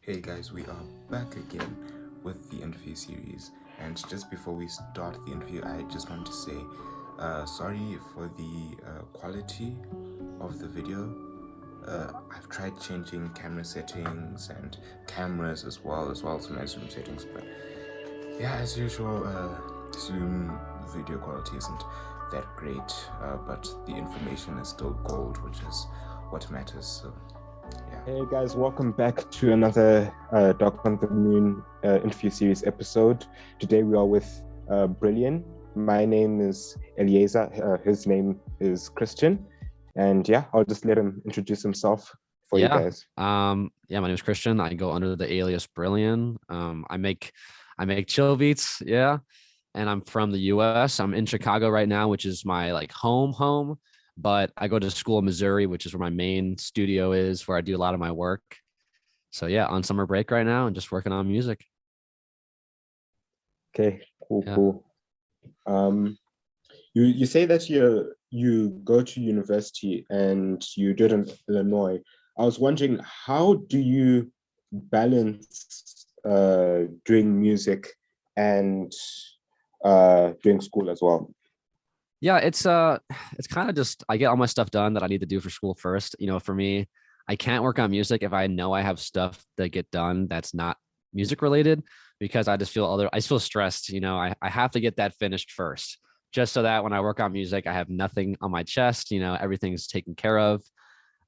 Hey guys, we are back again with the interview series. And just before we start the interview, I just want to say sorry for the quality of the video. I've tried changing camera settings and cameras as well as my Zoom settings, but yeah, as usual, Zoom video quality isn't that great, but the information is still gold, which is what matters. So, yeah. Hey guys, welcome back to another Dark on the Moon interview series episode. Today we are with Brillion. My name is Eliezer. His name is Christian. And yeah, I'll just let him introduce himself for you Yeah. guys. My name is Christian. I go under the alias Brillion. I make chill beats, yeah. And I'm from the US. I'm in Chicago right now, which is my like home. But I go to school in Missouri, which is where my main studio is, where I do a lot of my work. So yeah, on summer break right now and just working on music. Okay, cool, Yeah. cool. You say that you go to university and you did in Illinois. I was wondering, how do you balance doing music and doing school as well? Yeah, it's kind of just I get all my stuff done that I need to do for school first. For me, I can't work on music if I know I have stuff that get done that's not music related because I feel stressed. I have to get that finished first, just so that when I work on music, I have nothing on my chest, everything's taken care of.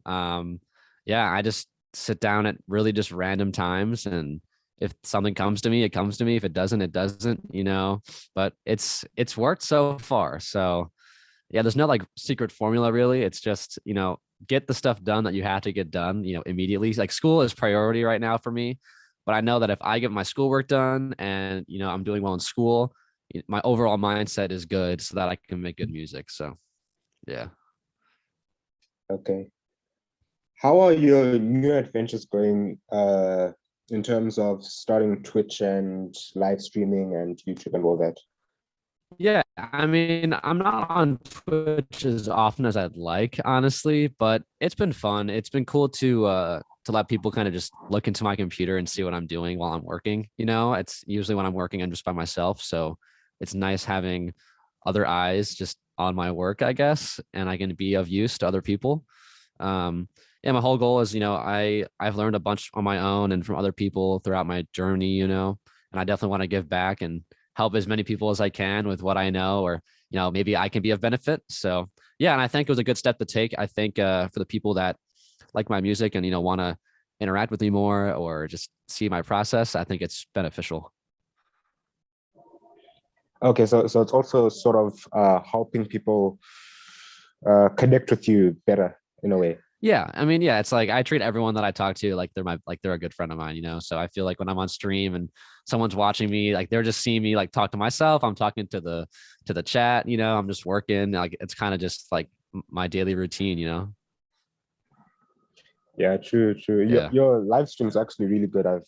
Um, yeah, I just sit down at really just random times, and if something comes to me, it comes to me. If it doesn't, it doesn't. But it's worked so far. So yeah, there's no like secret formula really. It's just, get the stuff done that you have to get done, immediately. Like school is priority right now for me. But I know that if I get my schoolwork done and I'm doing well in school, my overall mindset is good so that I can make good music. So yeah. Okay. How are your new adventures going in terms of starting Twitch and live streaming and YouTube and all that? Yeah, I mean, I'm not on Twitch as often as I'd like, honestly, but it's been fun. It's been cool to let people kind of just look into my computer and see what I'm doing while I'm working. It's usually when I'm working, I'm just by myself, so it's nice having other eyes just on my work, I guess, and I can be of use to other people. Yeah, my whole goal is, I've learned a bunch on my own and from other people throughout my journey, and I definitely want to give back and help as many people as I can with what I know, or maybe I can be of benefit. So yeah, and I think it was a good step to take. I think for the people that like my music and want to interact with me more or just see my process, I think it's beneficial. Okay, so it's also sort of helping people connect with you better in a way. Yeah, I mean, yeah, it's like I treat everyone that I talk to like they're a good friend of mine. So I feel like when I'm on stream and someone's watching me, like they're just seeing me like talk to myself. I'm talking to the chat. I'm just working. Like it's kind of just like my daily routine. Yeah, true, true. Your Yeah. your live stream is actually really good. I've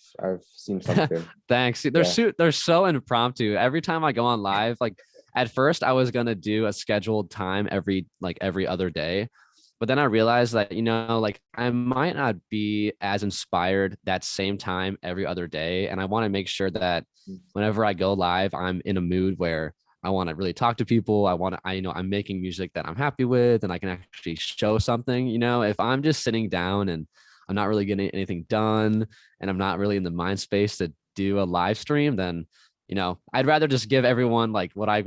seen some of them. Thanks. Yeah. They're so impromptu. Every time I go on live, like at first I was gonna do a scheduled time every other day. But then I realized that, like I might not be as inspired that same time every other day. And I want to make sure that whenever I go live, I'm in a mood where I want to really talk to people. I'm making music that I'm happy with and I can actually show something. If I'm just sitting down and I'm not really getting anything done and I'm not really in the mind space to do a live stream, then, I'd rather just give everyone like what I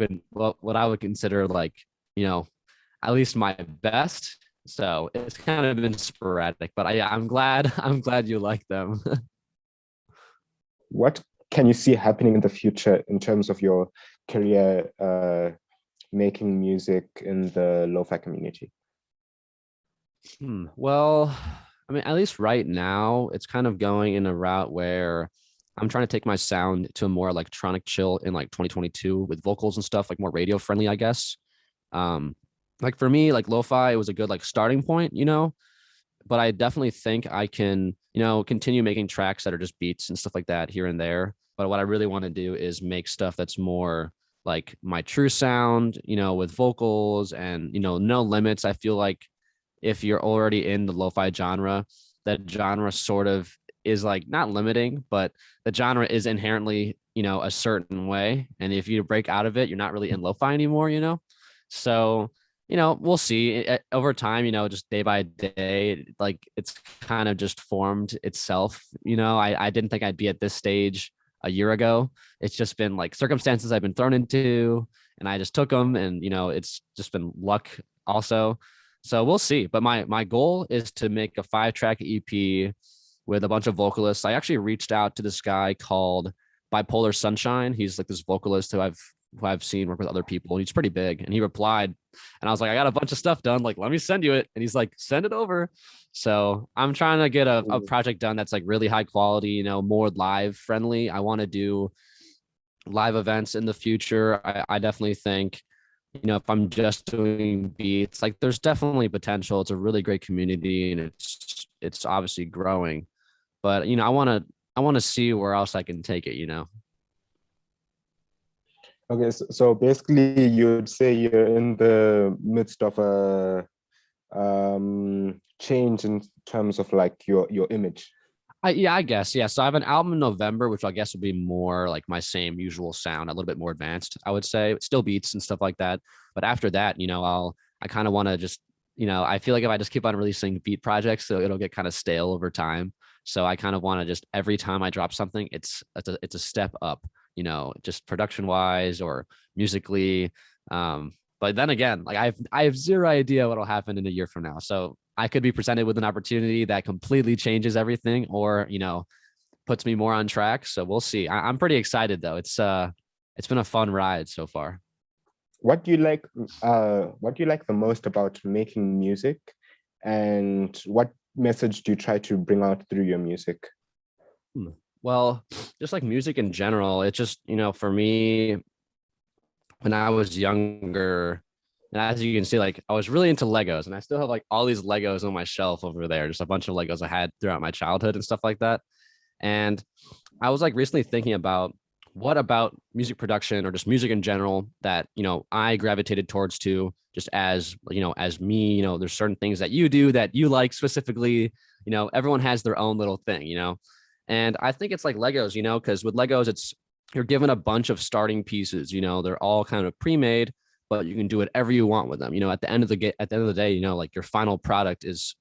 would consider like, you know, at least my best. So it's kind of been sporadic, but I'm glad I'm glad you like them. What can you see happening in the future in terms of your career making music in the lo-fi community? Well, I mean, at least right now, it's kind of going in a route where I'm trying to take my sound to a more electronic chill in like 2022 with vocals and stuff, like more radio friendly, I guess. Um, like for me, like lo-fi, it was a good like starting point. But I definitely think I can, continue making tracks that are just beats and stuff like that here and there. But what I really want to do is make stuff that's more like my true sound, with vocals and, no limits. I feel like if you're already in the lo-fi genre, that genre sort of is like not limiting, but the genre is inherently, a certain way. And if you break out of it, you're not really in lo-fi anymore. So, we'll see over time, just day by day, like it's kind of just formed itself. I didn't think I'd be at this stage a year ago. It's just been like circumstances I've been thrown into, and I just took them, and it's just been luck also. So we'll see. But my goal is to make a 5-track EP with a bunch of vocalists. I actually reached out to this guy called Bipolar Sunshine. He's like this vocalist who I've seen work with other people. He's pretty big, and he replied, and I was like, I got a bunch of stuff done. Like, let me send you it. And he's like, send it over. So I'm trying to get a project done that's like really high quality, more live friendly. I want to do live events in the future. I definitely think, if I'm just doing beats, like there's definitely potential. It's a really great community, and it's obviously growing. But I want to see where else I can take it. Okay, so basically you'd say you're in the midst of a change in terms of like your image. I guess. Yeah. So I have an album in November, which I guess would be more like my same usual sound, a little bit more advanced, I would say. It still beats and stuff like that. But after that, I kind of want to just, I feel like if I just keep on releasing beat projects, so it'll get kind of stale over time. So I kind of want to just every time I drop something, it's a step up, just production wise or musically. But then again, like I have zero idea what'll happen in a year from now. So I could be presented with an opportunity that completely changes everything, or puts me more on track. So we'll see. I'm pretty excited though. It's been a fun ride so far. What do you like? What do you like the most about making music, and what message do you try to bring out through your music? Well, just like music in general, it's just for me, when I was younger, and as you can see, like I was really into Legos, and I still have like all these Legos on my shelf over there, just a bunch of Legos I had throughout my childhood and stuff like that. And I was like recently thinking about what about music production or just music in general that, I gravitated towards too, just as, as me, there's certain things that you do that you like specifically, everyone has their own little thing. And I think it's like Legos, because with Legos, you're given a bunch of starting pieces, they're all kind of pre-made, but you can do whatever you want with them. At the end of the day, like your final product is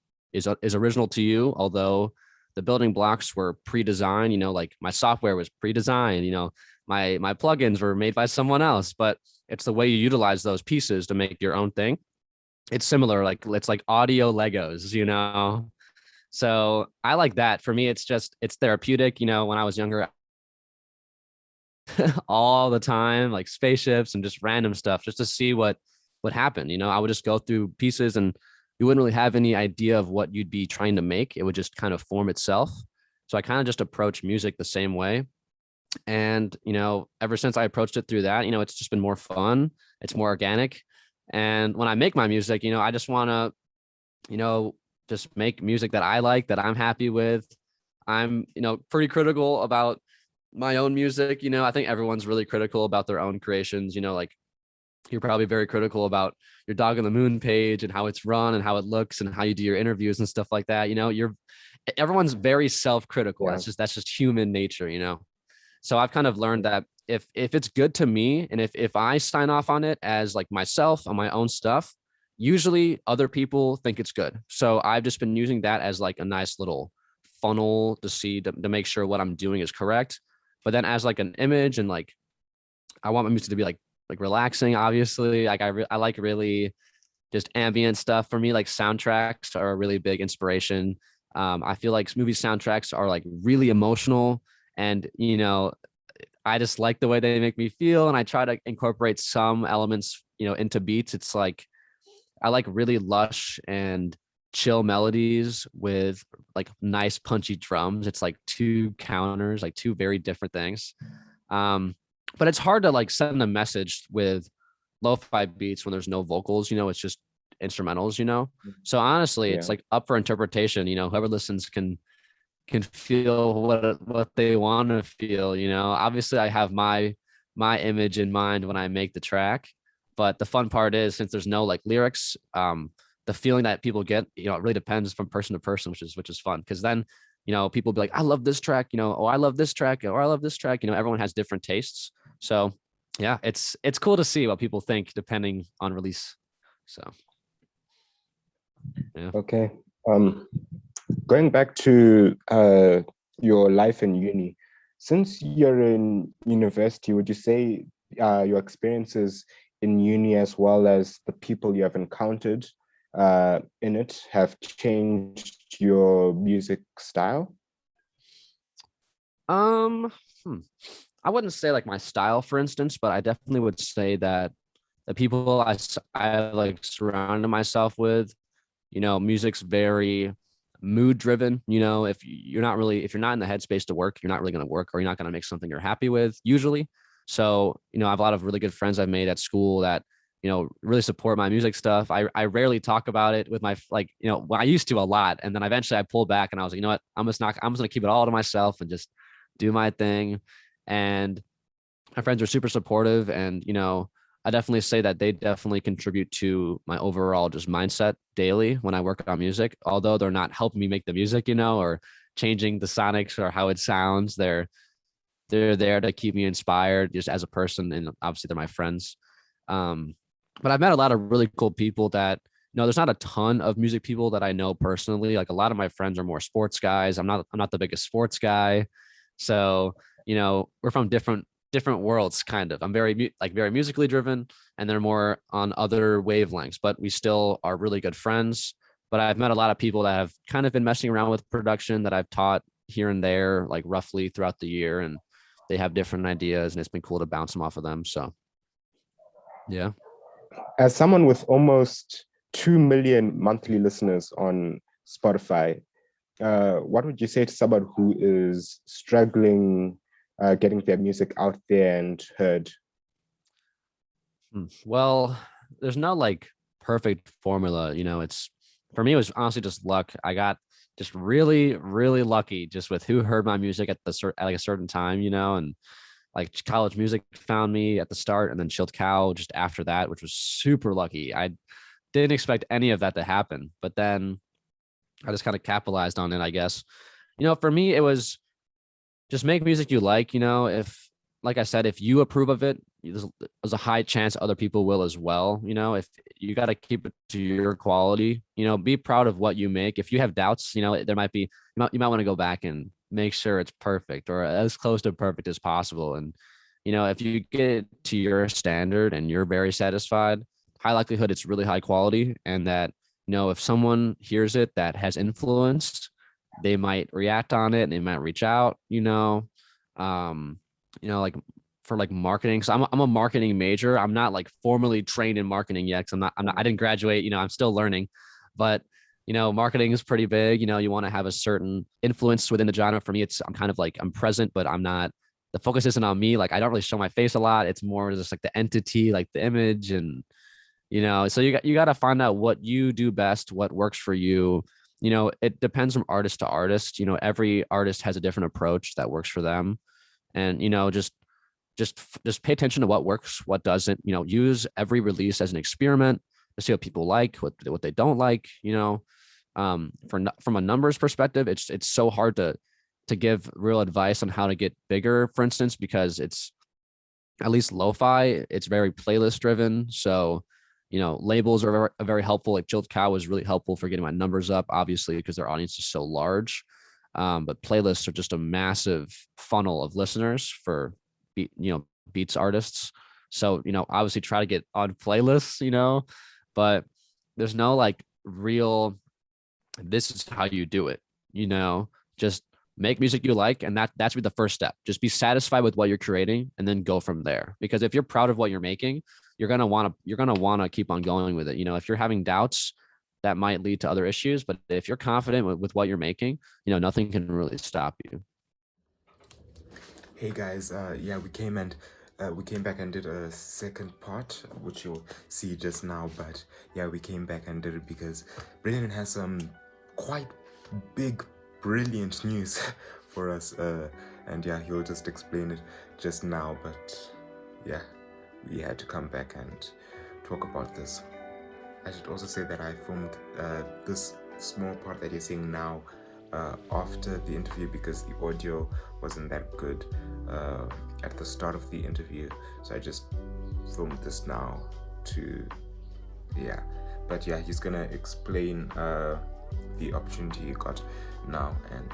original to you, although the building blocks were pre-designed, like my software was pre-designed, my plugins were made by someone else, but it's the way you utilize those pieces to make your own thing. It's similar, like it's like audio Legos. So I like that. For me, it's therapeutic. When I was younger, all the time, like spaceships and just random stuff, just to see what happened. I would just go through pieces, and you wouldn't really have any idea of what you'd be trying to make. It would just kind of form itself. So I kind of just approach music the same way. And, ever since I approached it through that, it's just been more fun. It's more organic. And when I make my music, I just want to, just make music that I like, that I'm happy with. I'm, pretty critical about my own music. I think everyone's really critical about their own creations. Like you're probably very critical about your Dog on the Moon page and how it's run and how it looks and how you do your interviews and stuff like that. Everyone's very self-critical. Yeah. That's just human nature. So I've kind of learned that if it's good to me, and if I sign off on it as like myself on my own stuff, usually other people think it's good. So I've just been using that as like a nice little funnel to make sure what I'm doing is correct. But then as like an image, and like I want my music to be like relaxing, obviously. Like I like really just ambient stuff. For me, like soundtracks are a really big inspiration. I feel like movie soundtracks are like really emotional, and I just like the way they make me feel, and I try to incorporate some elements into beats. It's like I like really lush and chill melodies with like nice punchy drums. It's like two counters, like two very different things. But it's hard to like send a message with lo-fi beats when there's no vocals. It's just instrumentals. So honestly, it's like up for interpretation. Whoever listens can feel what they want to feel. Obviously I have my image in mind when I make the track, but the fun part is, since there's no like lyrics, the feeling that people get, it really depends from person to person, which is fun. Because then, people be like, I love this track, oh, I love this track, or I love this track. Everyone has different tastes. So yeah, it's cool to see what people think depending on release. So yeah. Okay. Going back to your life in uni, since you're in university, would you say your experiences in uni as well as the people you have encountered in it have changed your music style? Um, I wouldn't say like my style, for instance, but I definitely would say that the people I like surrounded myself with, music's very mood driven. If you're not in the headspace to work, you're not really going to work, or you're not going to make something you're happy with usually. So, I have a lot of really good friends I've made at school that, really support my music stuff. I rarely talk about it with my, like, well, I used to a lot. And then eventually I pulled back and I was like, you know what, I'm just going to keep it all to myself and just do my thing. And my friends are super supportive, and I definitely say that they definitely contribute to my overall just mindset daily when I work on music. Although they're not helping me make the music, or changing the sonics or how it sounds, they're there to keep me inspired just as a person, and obviously they're my friends. But I've met a lot of really cool people that, there's not a ton of music people that I know personally. Like, a lot of my friends are more sports guys. I'm not the biggest sports guy. So, we're from different worlds, kind of. I'm very musically driven, and they're more on other wavelengths, but we still are really good friends. But I've met a lot of people that have kind of been messing around with production that I've taught here and there, like roughly throughout the year, and they have different ideas, and it's been cool to bounce them off of them. So yeah. As someone with almost 2 million monthly listeners on Spotify, what would you say to someone who is struggling getting their music out there and heard? Well, there's no like perfect formula. It's, for me, it was honestly just luck. I got just really, really lucky just with who heard my music at like a certain time, and like College Music found me at the start, and then Chilled Cow just after that, which was super lucky. I didn't expect any of that to happen, but then I just kind of capitalized on it, I guess. For me, it was just make music you like. If, like I said, if you approve of it, there's a high chance other people will as well. If you got to keep it to your quality, be proud of what you make. If you have doubts, there might be, you might want to go back and make sure it's perfect or as close to perfect as possible. And, if you get it to your standard and you're very satisfied, high likelihood it's really high quality. And that, if someone hears it that has influence, they might react on it and they might reach out, like for like marketing. So I'm a marketing major. I'm not like formally trained in marketing yet, because I didn't graduate, I'm still learning. But marketing is pretty big. You want to have a certain influence within the genre. For me, I'm kind of like, I'm present, but I'm not, the focus isn't on me. Like, I don't really show my face a lot. It's more just like the entity, like the image. And so you got to find out what you do best, what works for you. It depends from artist to artist. Every artist has a different approach that works for them. And just pay attention to what works, what doesn't. Use every release as an experiment to see what people like, what they don't like. From a numbers perspective, it's so hard to give real advice on how to get bigger, for instance, because it's, at least lo-fi, it's very playlist driven. So labels are very helpful. Like Chilled Cow was really helpful for getting my numbers up, obviously, because their audience is so large. But playlists are just a massive funnel of listeners for beats artists. So obviously try to get on playlists, but there's no like real, this is how you do it. Just make music you like, and that's be the first step. Just be satisfied with what you're creating, and then go from there. Because if you're proud of what you're making, you're gonna want to keep on going with it. If you're having doubts, that might lead to other issues. But if you're confident with what you're making, nothing can really stop you. Hey guys, we came back and did a second part, which you'll see just now. But yeah, we came back and did it because Brilliant has some quite big, brilliant news for us. And yeah, he'll just explain it just now. But yeah, we had to come back and talk about this. I should also say that I filmed this small part that you're seeing now after the interview because the audio wasn't that good at the start of the interview. So I just filmed this now to, yeah. But yeah, he's gonna explain the opportunity he got now, and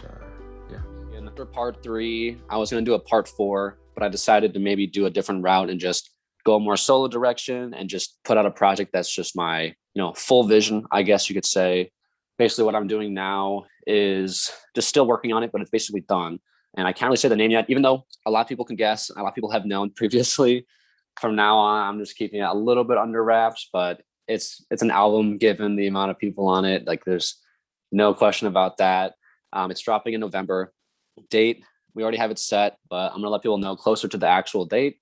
yeah. And after part 3, I was gonna do a part 4, but I decided to maybe do a different route and just go a more solo direction and just put out a project that's just my, full vision, I guess you could say. Basically what I'm doing now is just still working on it, but it's basically done. And I can't really say the name yet, even though a lot of people can guess, a lot of people have known previously. From now on, I'm just keeping it a little bit under wraps, but it's an album given the amount of people on it. Like there's no question about that. It's dropping in November. Date, we already have it set, but I'm gonna let people know closer to the actual date.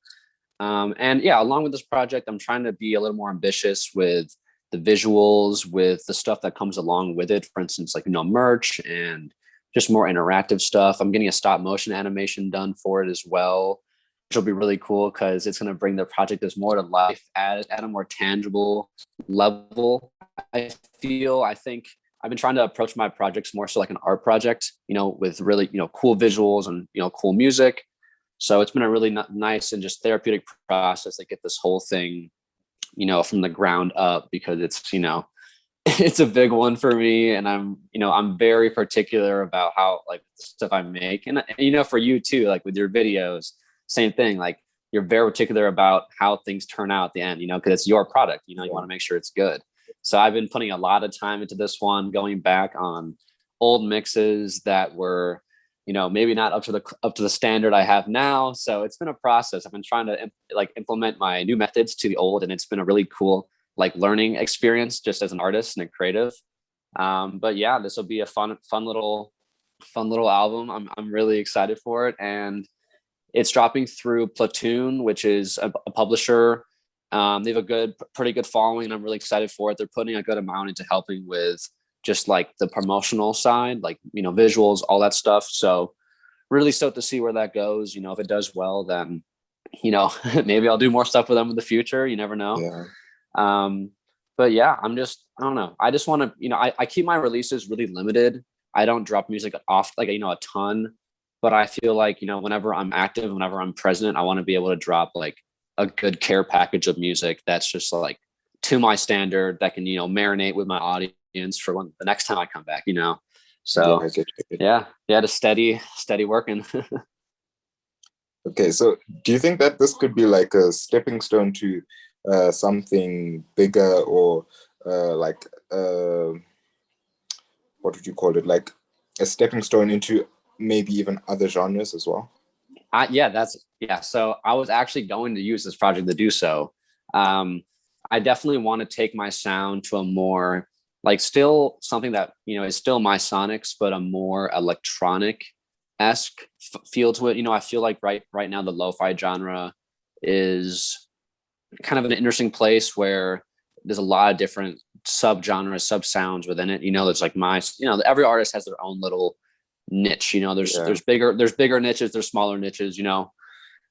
And yeah, along with this project, I'm trying to be a little more ambitious with the visuals, with the stuff that comes along with it. For instance, like, merch and just more interactive stuff. I'm getting a stop motion animation done for it as well, which will be really cool because it's going to bring the project as more to life at a more tangible level. I think I've been trying to approach my projects more so like an art project, with really, cool visuals and, cool music. So it's been a really nice and just therapeutic process to get this whole thing, from the ground up, because it's, it's a big one for me. And I'm very particular about how, like, the stuff I make. And, for you too, like with your videos, same thing. Like you're very particular about how things turn out at the end, because it's your product, you want to make sure it's good. So I've been putting a lot of time into this one, going back on old mixes that were, maybe not up to the standard I have now. So it's been a process. I've been trying to implement my new methods to the old, and it's been a really cool learning experience just as an artist and a creative. But yeah, this will be a fun little album. I'm really excited for it, and it's dropping through Platoon, which is a publisher. They have a pretty good following, and I'm really excited for it. They're putting a good amount into helping with just the promotional side, visuals, all that stuff. So really stoked to see where that goes. If it does well, then, maybe I'll do more stuff with them in the future. You never know. Yeah. But yeah, I don't know. I just want to, I keep my releases really limited. I don't drop music off, a ton, but I feel like, whenever I'm active, whenever I'm present, I want to be able to drop a good care package of music that's just to my standard, that can, marinate with my audience for the next time I come back, So yeah, just steady working. Okay, so do you think that this could be like a stepping stone to something bigger, or what would you call it? Like a stepping stone into maybe even other genres as well? So I was actually going to use this project to do so. I definitely want to take my sound to a more still something that, is still my sonics, but a more electronic-esque feel to it. I feel like right now the lo-fi genre is kind of an interesting place where there's a lot of different sub-genres, sub-sounds within it. There's every artist has their own little niche. There's bigger niches, there's smaller niches.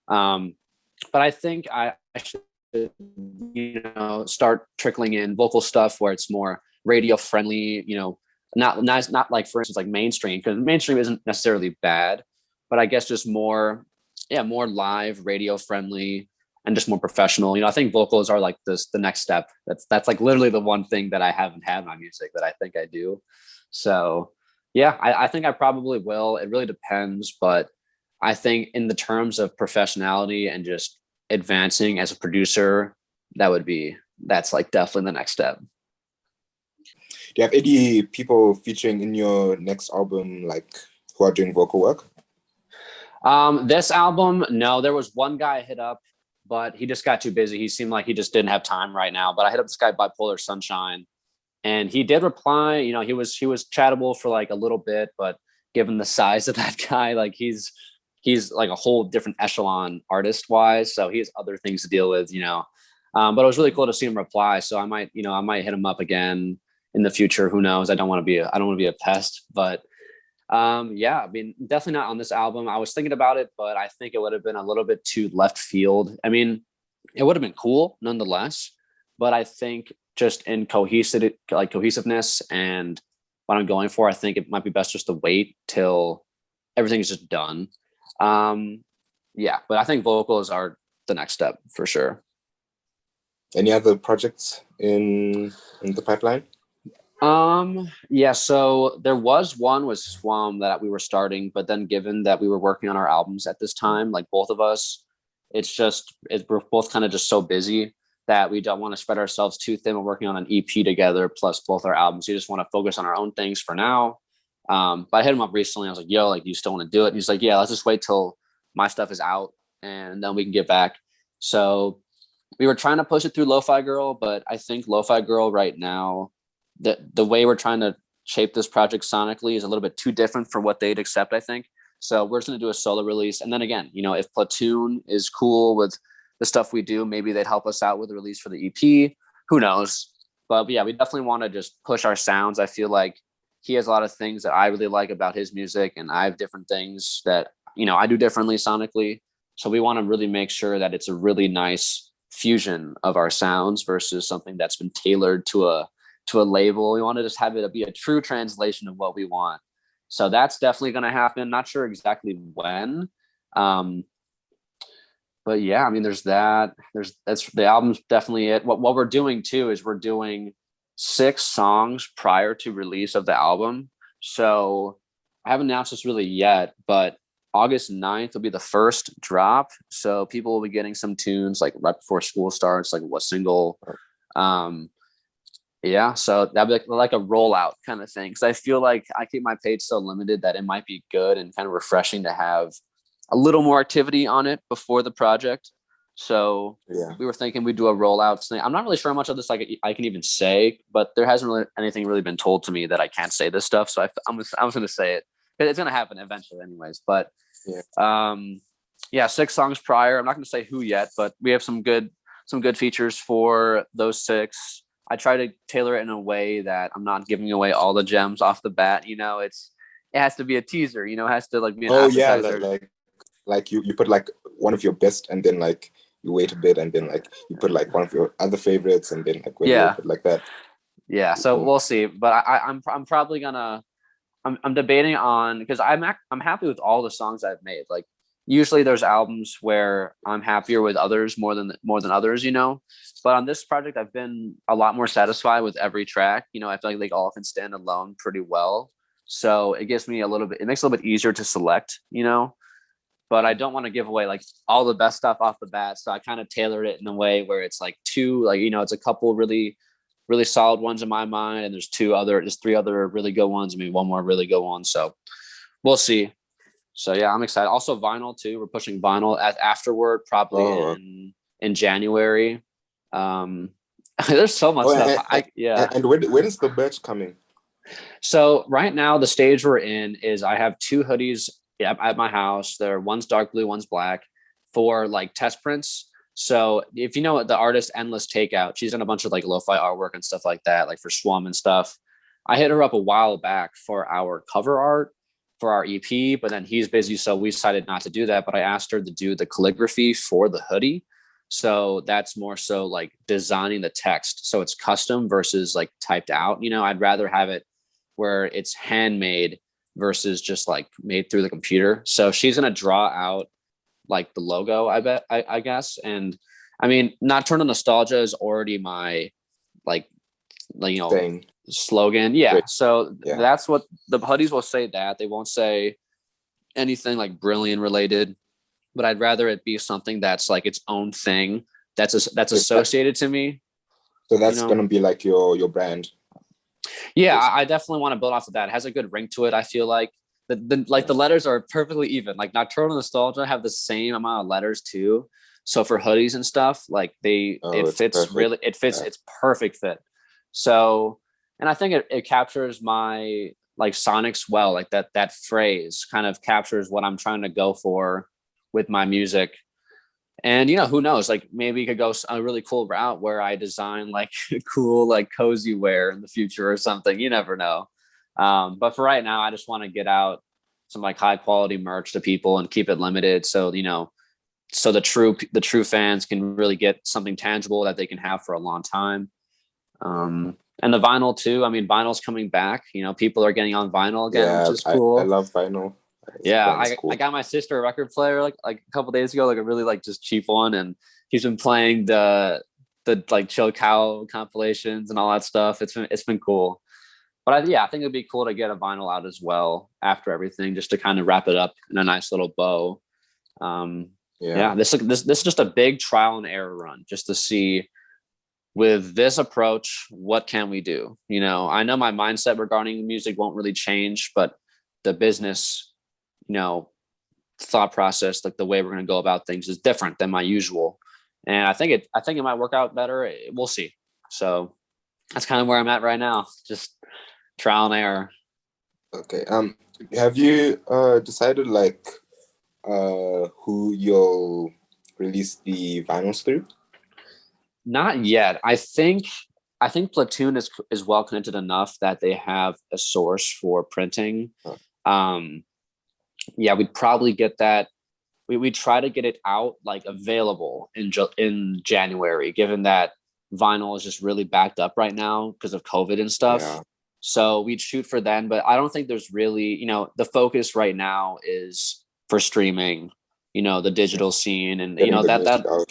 But I think I should start trickling in vocal stuff where it's more radio friendly, not like, for instance, mainstream, because mainstream isn't necessarily bad, but I guess just more live, radio friendly, and just more professional. I think vocals are the next step. That's literally the one thing that I haven't had in my music that I think I do. So yeah, I think I probably will. It really depends, but I think in the terms of professionality and just advancing as a producer, that's definitely the next step. Do you have any people featuring in your next album, who are doing vocal work? This album, no. There was one guy I hit up, but he just got too busy. He seemed like he just didn't have time right now. But I hit up this guy, Bipolar Sunshine, and he did reply. He was chattable for a little bit, but given the size of that guy, he's a whole different echelon artist wise. So he has other things to deal with, but it was really cool to see him reply. So I might hit him up again in the future. Who knows? I don't want to be a pest, but yeah, definitely not on this album. I was thinking about it, but I think it would have been a little bit too left field. It would have been cool nonetheless, but I think just in cohesiveness and what I'm going for, I think it might be best just to wait till everything's just done. Yeah, but I think vocals are the next step for sure. Any other projects in the pipeline? Yeah, so there was one with Swam that we were starting, but then given that we were working on our albums at this time, like both of us, we're both kind of just so busy that we don't want to spread ourselves too thin. We're working on an EP together, plus both our albums. We just want to focus on our own things for now. But I hit him up recently. I was like, yo, like, do you still want to do it? And he's like, yeah, let's just wait till my stuff is out and then we can get back. So we were trying to push it through Lo-Fi Girl, but I think Lo-Fi Girl right now, the way we're trying to shape this project sonically is a little bit too different for what they'd accept, I think. So we're just going to do a solo release. And then again, you know, if Platoon is cool with the stuff we do, maybe they'd help us out with the release for the EP. Who knows? But yeah, we definitely want to just push our sounds. I feel like he has a lot of things that I really like about his music, and I have different things that, you know, I do differently sonically. So we want to really make sure that it's a really nice fusion of our sounds versus something that's been tailored to a label. We want to just have it be a true translation of what we want. So that's definitely going to happen. Not sure exactly when. But yeah, I mean, there's that. That's the album's definitely it. What we're doing too is we're doing 6 songs prior to release of the album. So I haven't announced this really yet, but August 9th will be the first drop. So people will be getting some tunes like right before school starts, like what single. Yeah, so that'd be like a rollout kind of thing. Because I feel like I keep my page so limited that it might be good and kind of refreshing to have a little more activity on it before the project. So yeah, we were thinking we'd do a rollout thing. I'm not really sure how much of this like I can even say, but there hasn't really anything really been told to me that I can't say this stuff. So I'm just going to say it. It's going to happen eventually anyways. But yeah, 6 songs prior. I'm not going to say who yet, but we have some good features for those 6. I try to tailor it in a way that I'm not giving away all the gems off the bat. You know, it has to be a teaser. You know, it has to like be an appetizer. Yeah, like you put like one of your best, and then like you wait a bit, and then like you put like one of your other favorites, and then like you put like that. Yeah, so we'll see. But I'm probably gonna I'm debating on, because I'm happy with all the songs I've made. Like usually there's albums where I'm happier with others more than others, you know. But on this project, I've been a lot more satisfied with every track. You know, I feel like they all can stand alone pretty well. So it gives me it makes it a little bit easier to select, you know. But I don't want to give away like all the best stuff off the bat. So I kind of tailored it in a way where it's like 2, like, you know, it's a couple really, really solid ones in my mind. And there's 3 other really good ones. I mean, one more really good one. So we'll see. So yeah, I'm excited. Also vinyl too. We're pushing vinyl afterward, probably in January. There's so much stuff. And when is the merch coming? So right now the stage we're in is I have 2 hoodies at my house. One's dark blue, one's black, for like test prints. So if you know the artist Endless Takeout, she's done a bunch of like lo-fi artwork and stuff like that, like for Swam and stuff. I hit her up a while back for our cover art for our EP, but then he's busy, so we decided not to do that. But I asked her to do the calligraphy for the hoodie. So that's more so like designing the text. So it's custom versus like typed out. You know, I'd rather have it where it's handmade versus just like made through the computer. So she's going to draw out like the logo, I guess. And I mean, Nocturnal Nostalgia is already my like you know, thing. Slogan. Yeah. Great. So that's what the hoodies will say, that they won't say anything like Brillion related, but I'd rather it be something that's like its own thing that's associated to me. So that's, you know, going to be like your brand. Yeah, I definitely want to build off of that. It has a good ring to it. I feel like the letters are perfectly even. Like Nocturnal Nostalgia have the same amount of letters too. So for hoodies and stuff, like it fits perfect. Really, it fits. Yeah. It's perfect fit. So, and I think it captures my like sonics well. Like that phrase kind of captures what I'm trying to go for with my music. And, you know, who knows, like maybe you could go a really cool route where I design like cool, like cozy wear in the future or something. You never know. But for right now, I just want to get out some like high quality merch to people and keep it limited. So, you know, so the true fans can really get something tangible that they can have for a long time. And the vinyl too. I mean, vinyl's coming back. You know, people are getting on vinyl again, which is cool. I love vinyl. Yeah, Cool. I got my sister a record player like a couple days ago, like a really like just cheap one, and he's been playing the like Chill Cow compilations and all that stuff. It's been cool. But I think it'd be cool to get a vinyl out as well after everything, just to kind of wrap it up in a nice little bow. This is just a big trial and error run, just to see with this approach, what can we do? You know, I know my mindset regarding music won't really change, but the business, you know, thought process, like the way we're going to go about things is different than my usual. And I think it might work out better. We'll see. So that's kind of where I'm at right now. Just trial and error. Okay. Have you decided like who you'll release the vinyls through? Not yet. I think Platoon is well connected enough that they have a source for printing. We'd probably get that. We try to get it out like available in January, given that vinyl is just really backed up right now because of COVID and stuff. Yeah. So we'd shoot for then, but I don't think there's really, you know, the focus right now is for streaming, you know, the digital scene, and you know that'll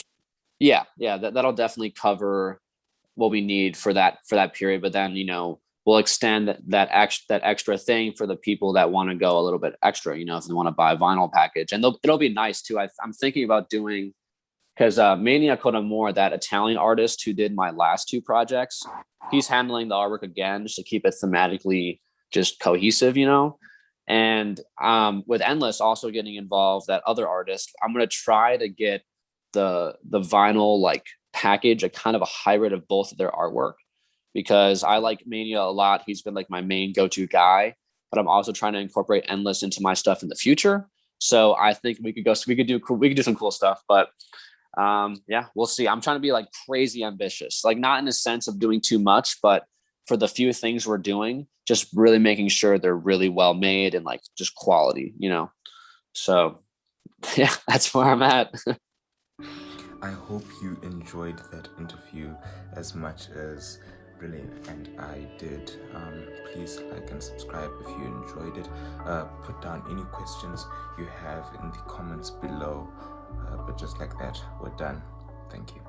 definitely cover what we need for that period. But then, you know, we'll extend that extra thing for the people that want to go a little bit extra, you know, if they want to buy a vinyl package. And it'll be nice too. I'm thinking about doing, because Mania Kodamore, that Italian artist who did my last two projects, he's handling the artwork again just to keep it thematically just cohesive, you know. And with Endless also getting involved, that other artist, I'm going to try to get the vinyl like package, a kind of a hybrid of both of their artwork, because I like Mania a lot. He's been like my main go-to guy, but I'm also trying to incorporate Endless into my stuff in the future. So I think we could do some cool stuff, but we'll see. I'm trying to be like crazy ambitious, like not in the sense of doing too much, but for the few things we're doing, just really making sure they're really well made and like just quality, you know? So yeah, that's where I'm at. I hope you enjoyed that interview as much as Brillion and I did. Please like and subscribe if you enjoyed it. Put down any questions you have in the comments below. But just like that, we're done. Thank you.